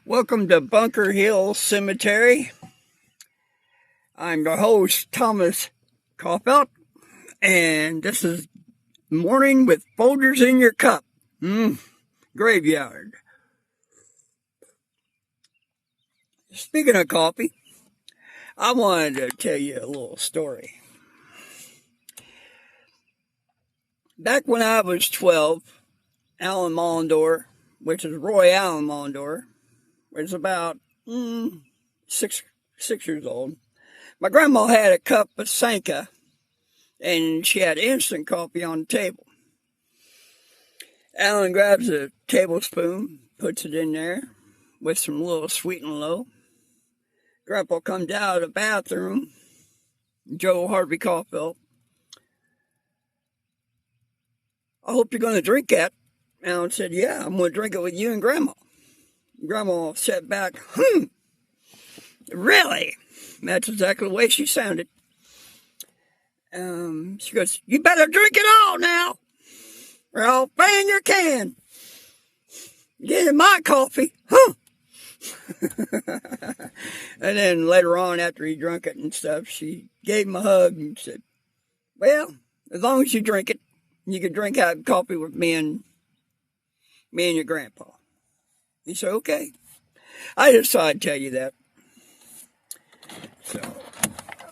Welcome to Bunker Hill Cemetery. I'm your host, Thomas Caulfield, and this is Morning with Folgers in Your Cup. Graveyard. Speaking of coffee, I wanted to tell you a little story. Back when I was 12, Alan Mollendor, which is Roy Allen Mollendor, was about 6 years old. My grandma had a cup of Sanka, and she had instant coffee on the table. Alan grabs a tablespoon, puts it in there with some little sweet and low. Grandpa comes out of the bathroom, Joe Harvey Caulfield. I hope you're going to drink that. Alan said, yeah, I'm going to drink it with you and Grandma. Grandma sat back, really? That's exactly the way she sounded. She goes, you better drink it all now, or I'll fan your can. Get in my coffee, And then later on, after he drank it and stuff, she gave him a hug and said, well, as long as you drink it, you can drink out coffee with me and your grandpa. He said, okay. I just thought I'd tell you that. So,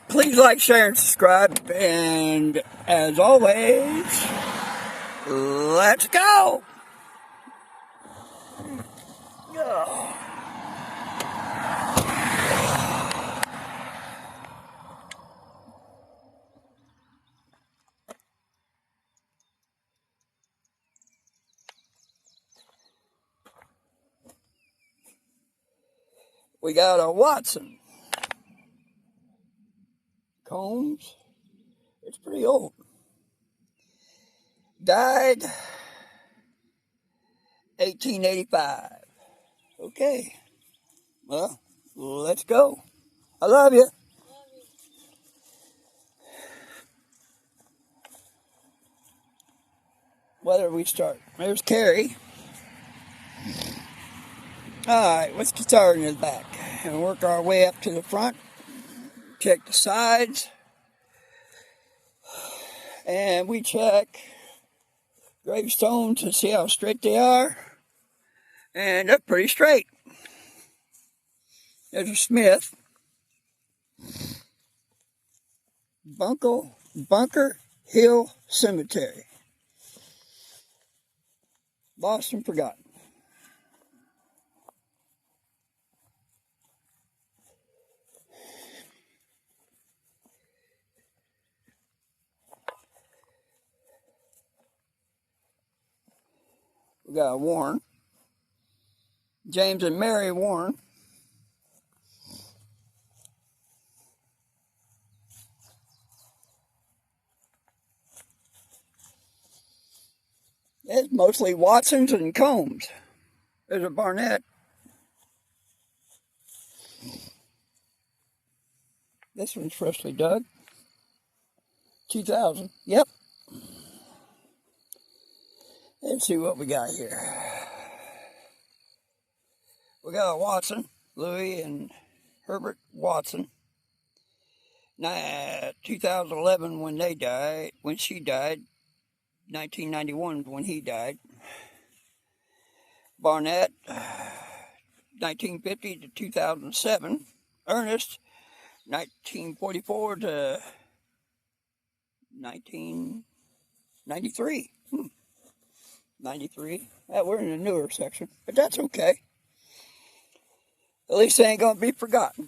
please like, share, and subscribe. And as always, let's go. We got a Watson. Combs. It's pretty old. Died 1885. Okay. Well, let's go. I love you. Where do we start? There's Carrie. Alright, let's get started in the back and work our way up to the front. Check the sides. And we check gravestones to see how straight they are. And they're pretty straight. There's a Smith. Bunker Hill Cemetery. Lost and forgotten. We got Warren. James and Mary Warren. It's mostly Watsons and Combs. There's a Barnett. This one's freshly dug. 2000. Yep. Let's see what we got here. We got a Watson, Louis and Herbert Watson. 2011 when she died. 1991 when he died. Barnett, 1950 to 2007. Ernest, 1944 to 1993. 93. We're in the newer section, but that's okay. At least they ain't going to be forgotten.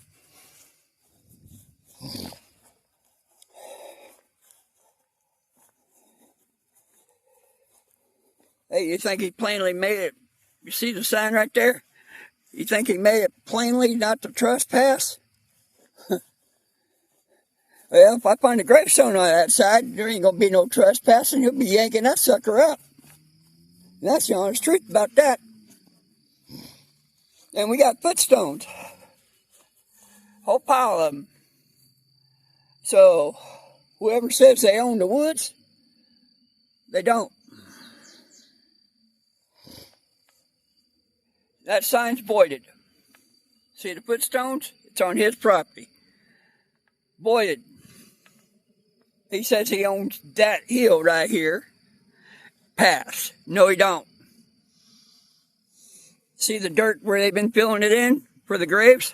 Hey, you think he plainly made it? You see the sign right there? You think he made it plainly not to trespass? Well, if I find a gravestone on that side, there ain't going to be no trespassing. He'll be yanking that sucker up. And that's the honest truth about that. And we got footstones. Whole pile of them. So, whoever says they own the woods, they don't. That sign's voided. See the footstones? It's on his property. Boyd, he says he owns that hill right here. Pass. No, he don't. See the dirt where they've been filling it in for the graves?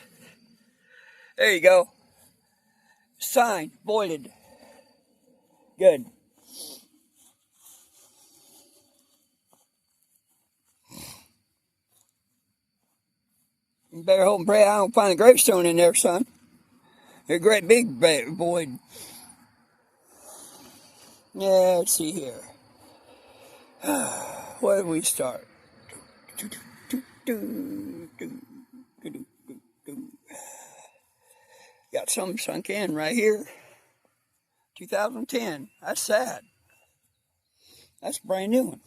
There you go. Sign, voided. Good. You better hope and pray I don't find a gravestone in there, son. They're a great big void. Yeah, let's see here. Where do we start? Got some sunk in right here. 2010. That's sad. That's a brand new one.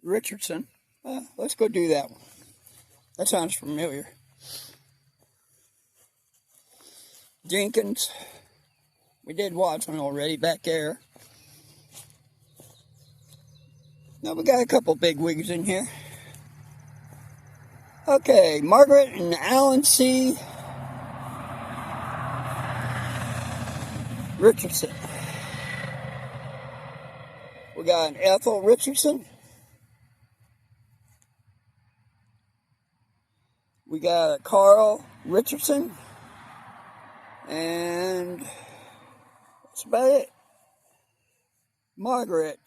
Richardson. Let's go do that one. That sounds familiar. Jenkins. We did watch one already back there. Now we got a couple big wigs in here. Okay, Margaret and Alan C. Richardson. We got an Ethel Richardson. We got a Carl Richardson. And that's about it. Margaret,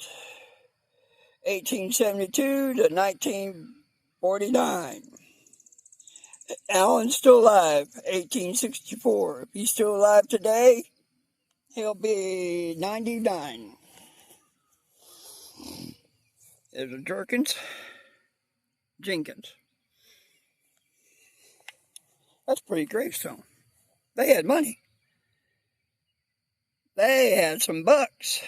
1872 to 1949. Alan's still alive, 1864. If he's still alive today, he'll be 99. There's a Jenkins. That's a pretty gravestone. They had money. They had some bucks.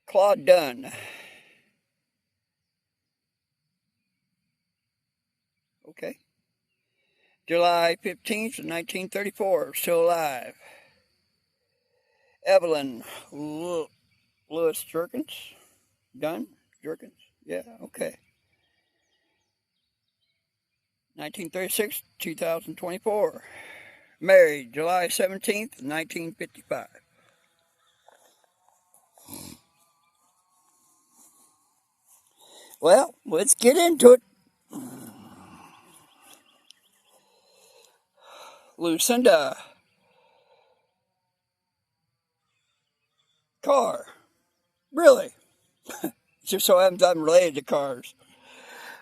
Claude Dunn. Okay. July 15th, 1934, still alive. Evelyn Lewis Jerkins. Dunn? Jerkins? Yeah, okay. 1936, 2024. Married July 17th, 1955. Well, let's get into it. Lucinda Carr. Really? Just so happens I'm related to cars.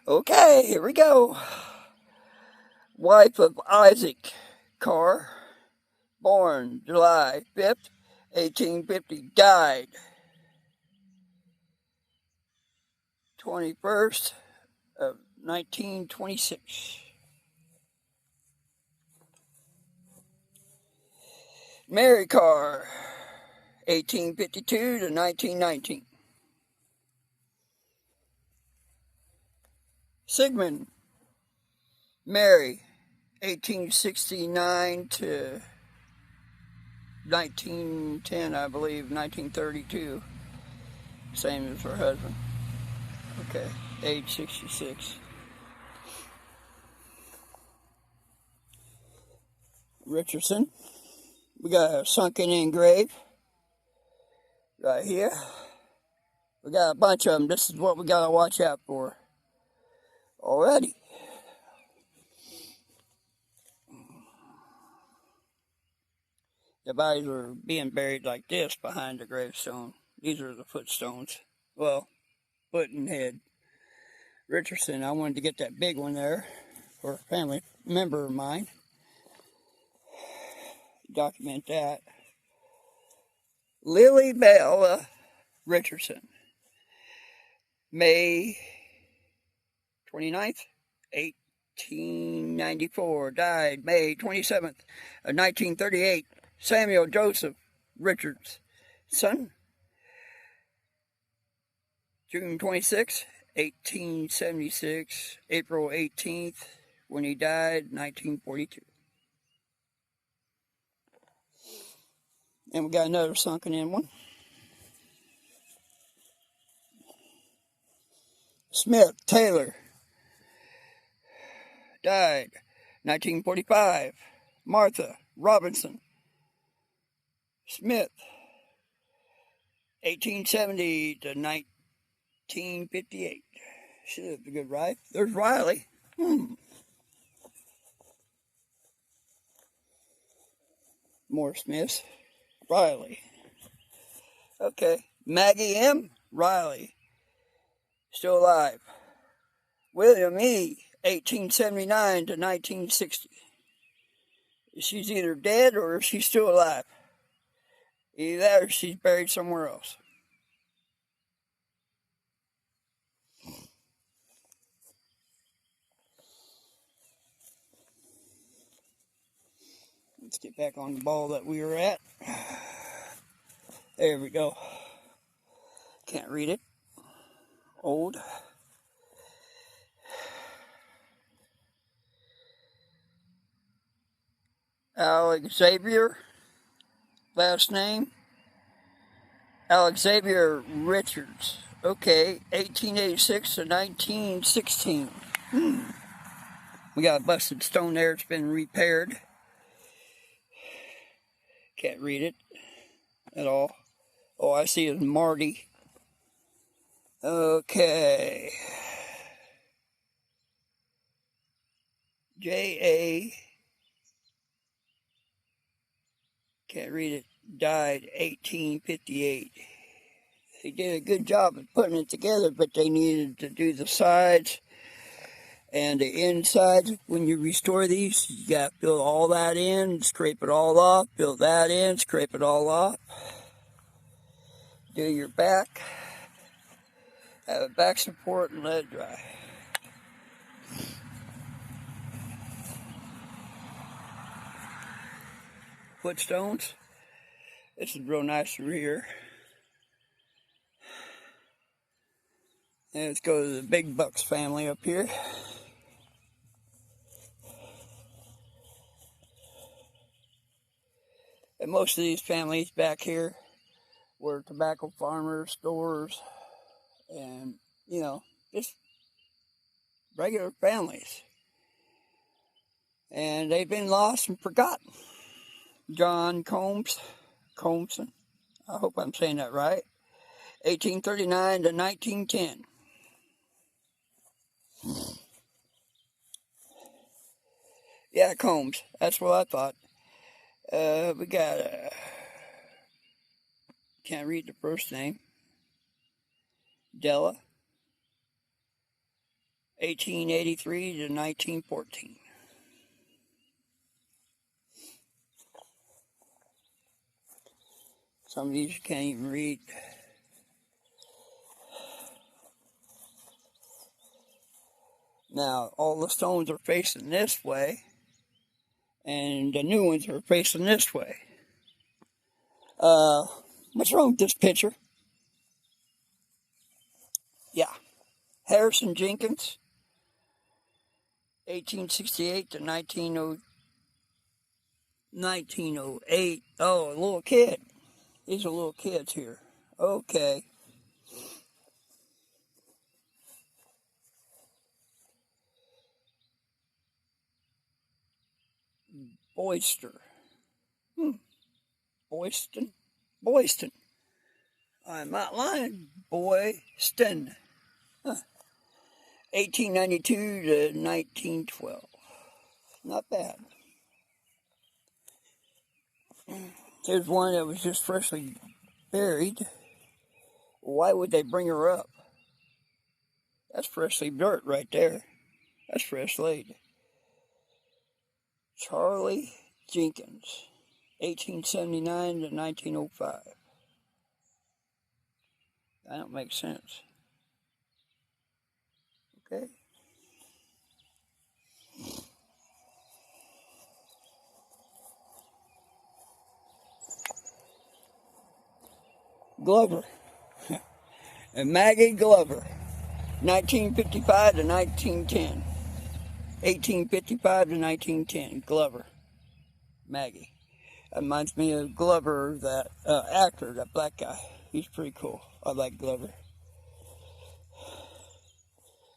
Okay, here we go. Wife of Isaac Carr. Born July 5th, 1850. Died 21st of 1926. Mary Carr, 1852 to 1919. Sigmund Mary, 1869 to 1910, I believe, 1932. Same as her husband. Okay, age 66. Richardson. We got a sunken in grave right here. We got a bunch of them. This is what we got to watch out for already. The bodies are being buried like this behind the gravestone. These are the footstones. Well, foot and head. Richardson, I wanted to get that big one there for a family member of mine. Document that. Lily Bella Richardson. May 29th, 1894. Died May 27th of 1938. Samuel Joseph Richards' son. June 26th, 1876. April 18th, when he died, 1942. And we got another sunken in one. Smith Taylor, died 1945. Martha Robinson Smith, 1870 to 1958. She lived a good life. There's Riley. More Smiths. Riley. Okay. Maggie M. Riley, still alive. William E. 1879 to 1960. She's either dead or she's still alive. Either that or she's buried somewhere else. Let's get back on the ball that we were at. There we go. Can't read it. Old. Alexavier, last name. Alexavier Richards. Okay, 1886 to 1916. We got a busted stone there. It's been repaired. Can't read it at all. Oh, I see it's Marty. Okay. J.A. Can't read it. Died 1858. They did a good job of putting it together, but they needed to do the sides and the inside. When you restore these, you got to fill all that in, scrape it all off, fill that in, scrape it all off. Do your back. Have a back support and let it dry. Footstones. This is real nice through here. And let's go to the Big Bucks family up here. And most of these families back here were tobacco farmers, stores, and, you know, just regular families. And they've been lost and forgotten. John Combson, I hope I'm saying that right, 1839 to 1910. Yeah, Combs, that's what I thought. We got, can't read the first name, Della, 1883 to 1914. Some of these you can't even read. Now, all the stones are facing this way, and the new ones are facing this way. What's wrong with this picture? Yeah. Harrison Jenkins, 1868 to 1908. Oh, a little kid. These are little kids here. Okay. Boyster. Boyston. I'm not lying. Boyston. 1892 to 1912. Not bad. Here's one that was just freshly buried. Why would they bring her up? That's freshly dirt right there. That's fresh laid. Charlie Jenkins, 1879 to 1905. That don't make sense. Okay. Glover. And Maggie Glover, 1955 to 1910. 1855 to 1910. Glover. Maggie. That reminds me of Glover, that actor, that black guy. He's pretty cool. I like Glover.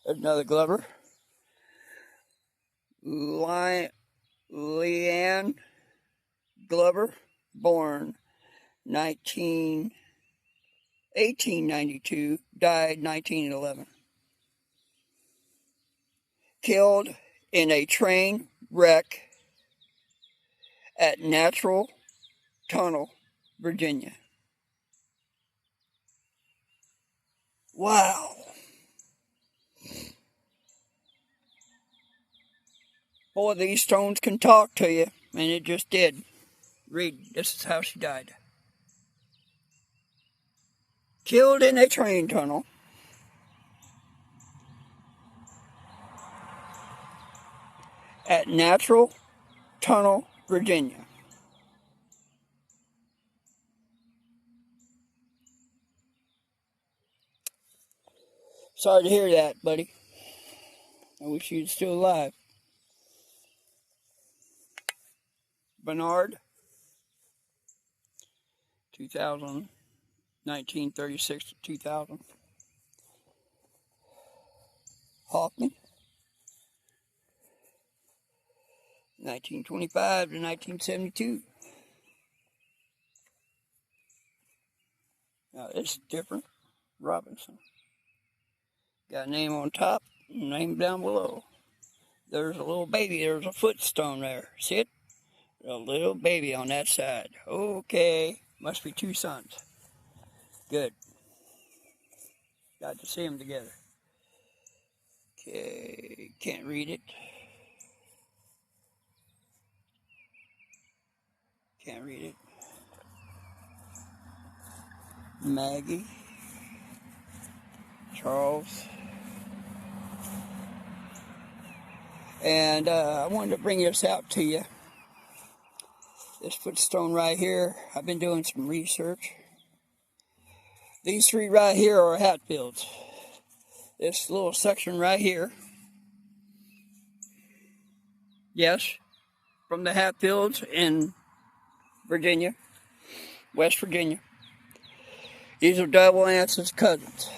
There's another Glover. Leanne Glover, born 1892, died 1911. Killed in a train wreck at Natural Tunnel, Virginia. Wow. Boy, these stones can talk to you, and it just did. Read, this is how she died. Killed in a train tunnel at Natural Tunnel, Virginia. Sorry to hear that, buddy. I wish you was still alive. Bernard, 2000, 1936 to 2000. Hoffman, 1925 to 1972. Now this is different. Robinson. Got a name on top, name down below. There's a little baby, there's a footstone there. See it? A little baby on that side. Okay, must be two sons. Good. Got to see them together. Okay, can't read it. Can't read it. Maggie. Charles. And I wanted to bring this out to you. This footstone right here, I've been doing some research. These three right here are Hatfields. This little section right here, yes, from the Hatfields in Virginia, West Virginia. These are double aunts' cousins.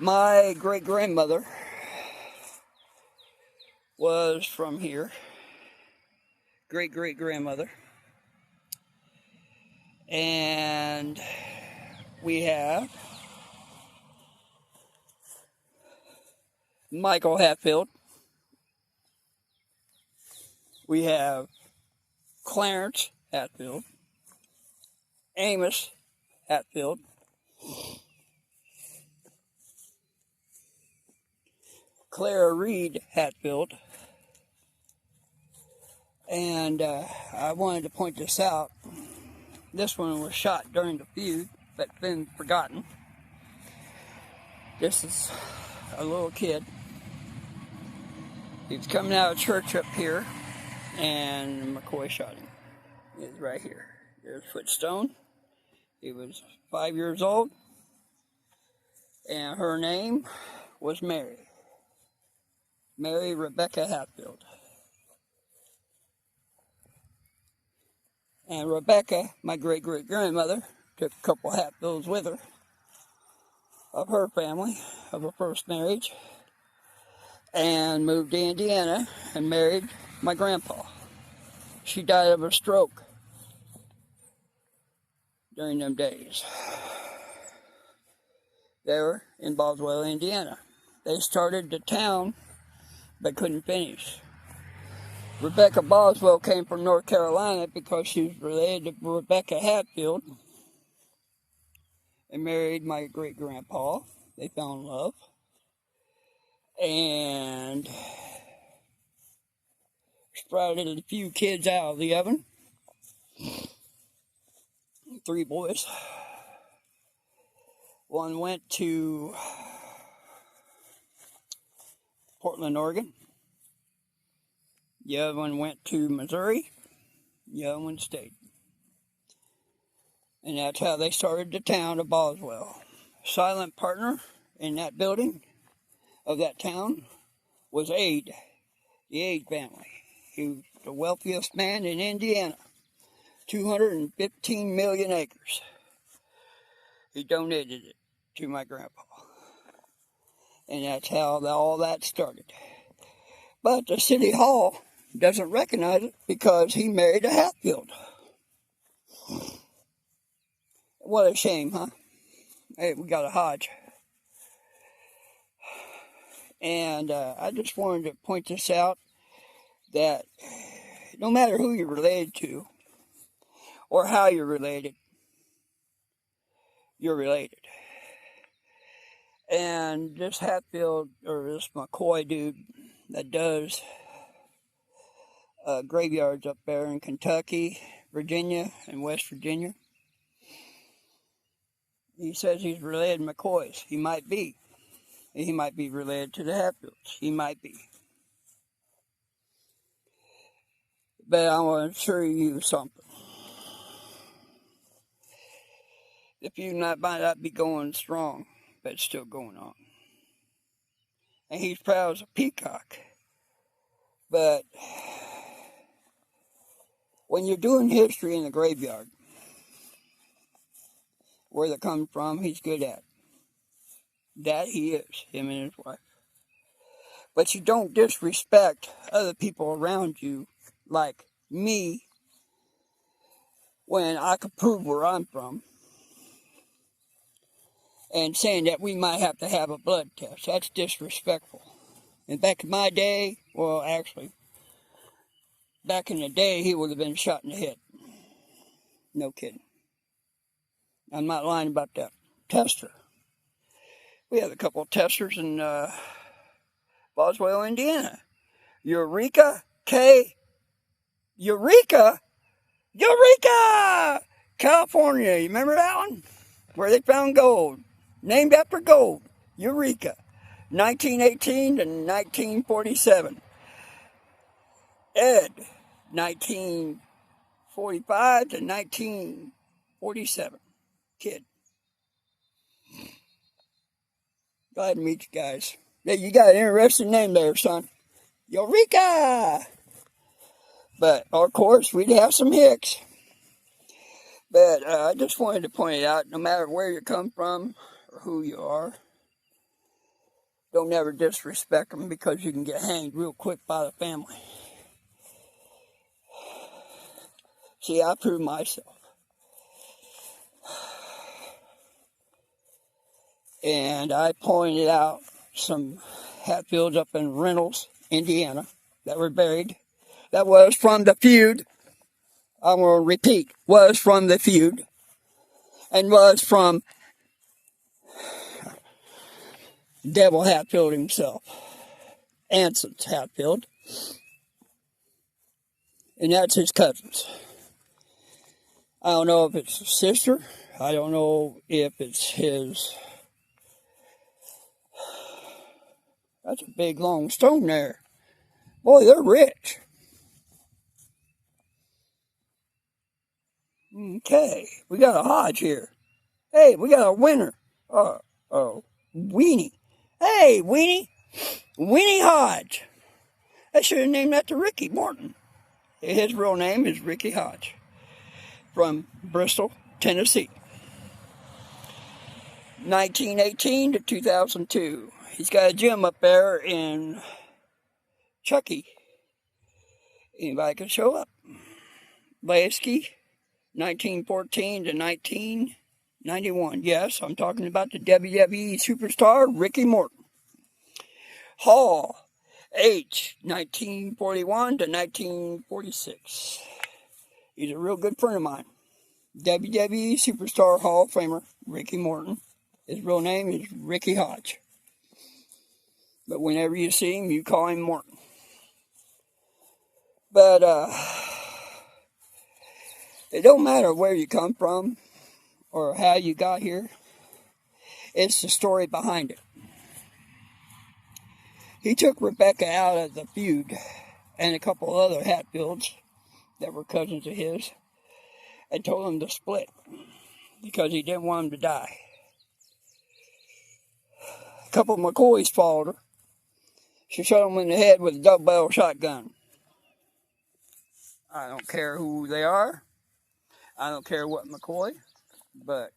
My great-grandmother was from here. Great-great-grandmother. And we have Michael Hatfield. We have Clarence Hatfield. Amos Hatfield. Clara Reed Hatfield. And I wanted to point this out. This one was shot during the feud, but been forgotten. This is a little kid. He was coming out of church up here, and McCoy shot him. He's right here. There's Footstone. He was 5 years old, and her name was Mary. Mary Rebecca Hatfield. And Rebecca, my great-great-grandmother, took a couple Hatfields with her of her family, of her first marriage, and moved to Indiana and married my grandpa. She died of a stroke during them days. They were in Boswell, Indiana. They started the town, but couldn't finish. Rebecca Boswell came from North Carolina because she was related to Rebecca Hatfield and married my great-grandpa. They fell in love. And sprouted a few kids out of the oven. 3 boys. One went to Portland, Oregon. The other one went to Missouri. The other one stayed. And that's how they started the town of Boswell. Silent partner in that building of that town was Ade, the Ade family. He was the wealthiest man in Indiana. 215 million acres. He donated it to my grandpa. And that's how all that started. But the city hall doesn't recognize it because he married a Hatfield. What a shame, huh? Hey, we got a Hodge. And I just wanted to point this out, that no matter who you're related to or how you're related, you're related. And this Hatfield, or this McCoy dude that does graveyards up there in Kentucky, Virginia, and West Virginia, he says he's related to McCoys. He might be. He might be related to the Hatfields. He might be. But I want to show you something. The feud might not be going strong, but it's still going on. And he's proud as a peacock. But when you're doing history in the graveyard, where they come from, he's good at. That he is, him and his wife. But you don't disrespect other people around you, like me, when I can prove where I'm from, and saying that we might have to have a blood test. That's disrespectful. And back in my day, well, actually, back in the day, he would have been shot in the head. No kidding. I'm not lying about that. Tester. We have a couple of testers in Boswell, Indiana. Eureka Eureka, California. You remember that one? Where they found gold. Named after gold. Eureka. 1918 to 1947. Ed. 1945 to 1947. Kid. Glad to meet you guys. Yeah, you got an interesting name there, son. Eureka! But, of course, we'd have some hicks. But I just wanted to point it out, no matter where you come from or who you are, don't ever disrespect them, because you can get hanged real quick by the family. See, I proved myself. And I pointed out some Hatfields up in Reynolds, Indiana, that were buried. That was from the feud. I'm going to repeat, was from the feud, and was from Devil Hatfield himself, Anson's Hatfield, and that's his cousins. I don't know if it's his sister, I don't know if it's his, that's a big long stone there. Boy, they're rich. Okay, we got a Hodge here. Hey, we got a winner. Weenie. Hey, Weenie. Weenie Hodge. I should have named that to Ricky Morton. His real name is Ricky Hodge. From Bristol, Tennessee. 1918 to 2002. He's got a gym up there in Chucky. Anybody can show up. Lasky. 1914 to 1991. Yes, I'm talking about the WWE superstar, Ricky Morton. Hall, H, 1941 to 1946. He's a real good friend of mine. WWE superstar Hall of Famer, Ricky Morton. His real name is Ricky Hodge. But whenever you see him, you call him Morton. But, it don't matter where you come from or how you got here. It's the story behind it. He took Rebecca out of the feud and a couple other Hatfields that were cousins of his and told them to split because he didn't want them to die. A couple of McCoys followed her. She shot them in the head with a double-barrel shotgun. I don't care who they are. I don't care what McCoy, but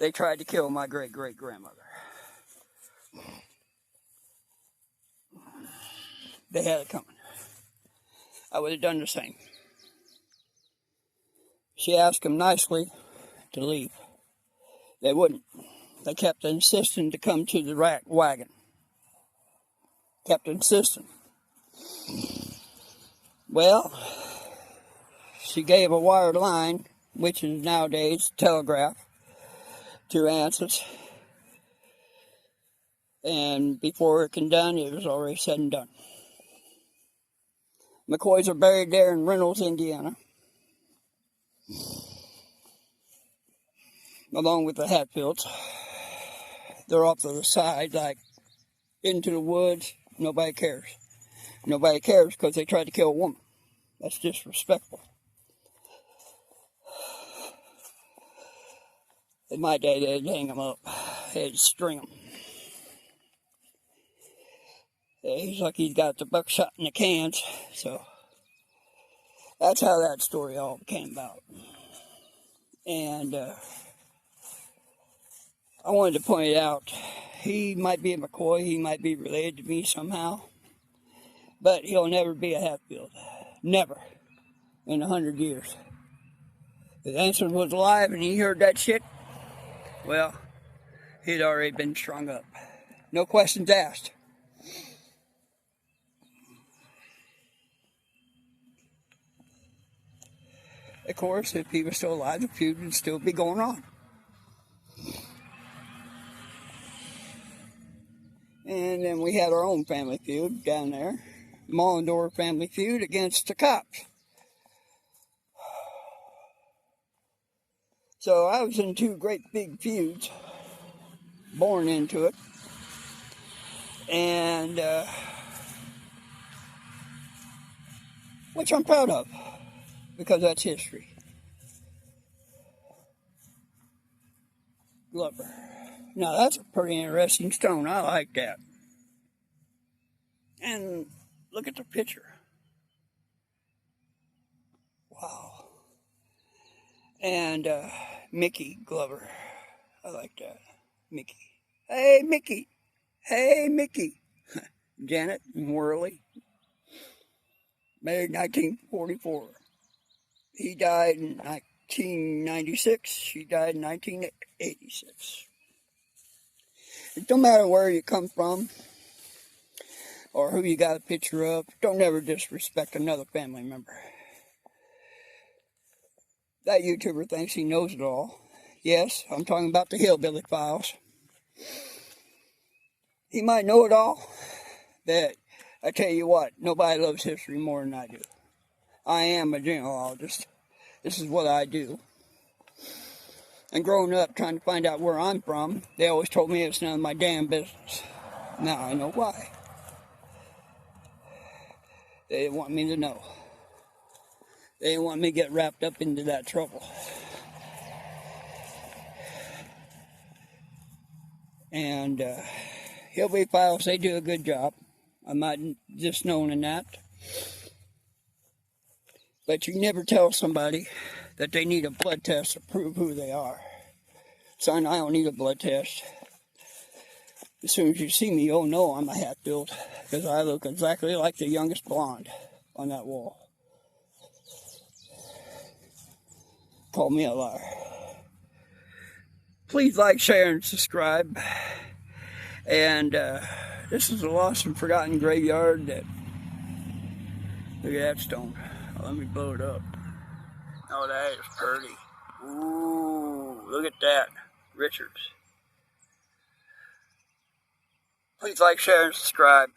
they tried to kill my great-great-grandmother. they had it coming. I would have done the same. She asked them nicely to leave. They wouldn't. They kept insisting to come to the wagon. Kept insisting. Well, she gave a wired line, which is nowadays telegraph, to Ansys. And before it can done, it was already said and done. McCoys are buried there in Reynolds, Indiana, along with the Hatfields. They're off to the side, like into the woods. Nobody cares. Nobody cares because they tried to kill a woman. That's disrespectful. In my day, they'd hang them up. They'd string them. He's like he's got the buckshot in the cans. So that's how that story all came about. And I wanted to point out, he might be a McCoy, he might be related to me somehow, but he'll never be a Hatfield. Never. In 100 years. If Ansel was alive and he heard that shit, well, he'd already been strung up. No questions asked. Of course, if he was still alive, the feud would still be going on. And then we had our own family feud down there. Mullendorf family feud against the cops. So I was in two great big feuds, born into it. And which I'm proud of, because that's history. Glover. Now that's a pretty interesting stone. I like that. And look at the picture. Wow. And Mickey Glover. I like that. Mickey. Hey, Mickey. Hey, Mickey. Janet Worley. Married 1944. He died in 1996. She died in 1986. It don't matter where you come from or who you got a picture of. Don't ever disrespect another family member. That YouTuber thinks he knows it all. Yes, I'm talking about the Hillbilly Files. He might know it all, but I tell you what, nobody loves history more than I do. I am a genealogist. This is what I do. And growing up trying to find out where I'm from, they always told me it's none of my damn business. Now I know why. They didn't want me to know. They didn't want me to get wrapped up into that trouble. And Hillbilly Files, they do a good job. I'm not just known in that. But you never tell somebody that they need a blood test to prove who they are. Son, I don't need a blood test. As soon as you see me, you'll know I'm a Hatfield, because I look exactly like the youngest blonde on that wall. Call me a liar. Please like, share, and subscribe. And this is a lost and forgotten graveyard that... Look at that stone. Let me blow it up. Oh, that is pretty. Ooh, look at that. Richards. Please like, share, and subscribe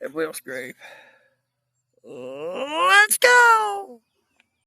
at Will's Grave. Let's go!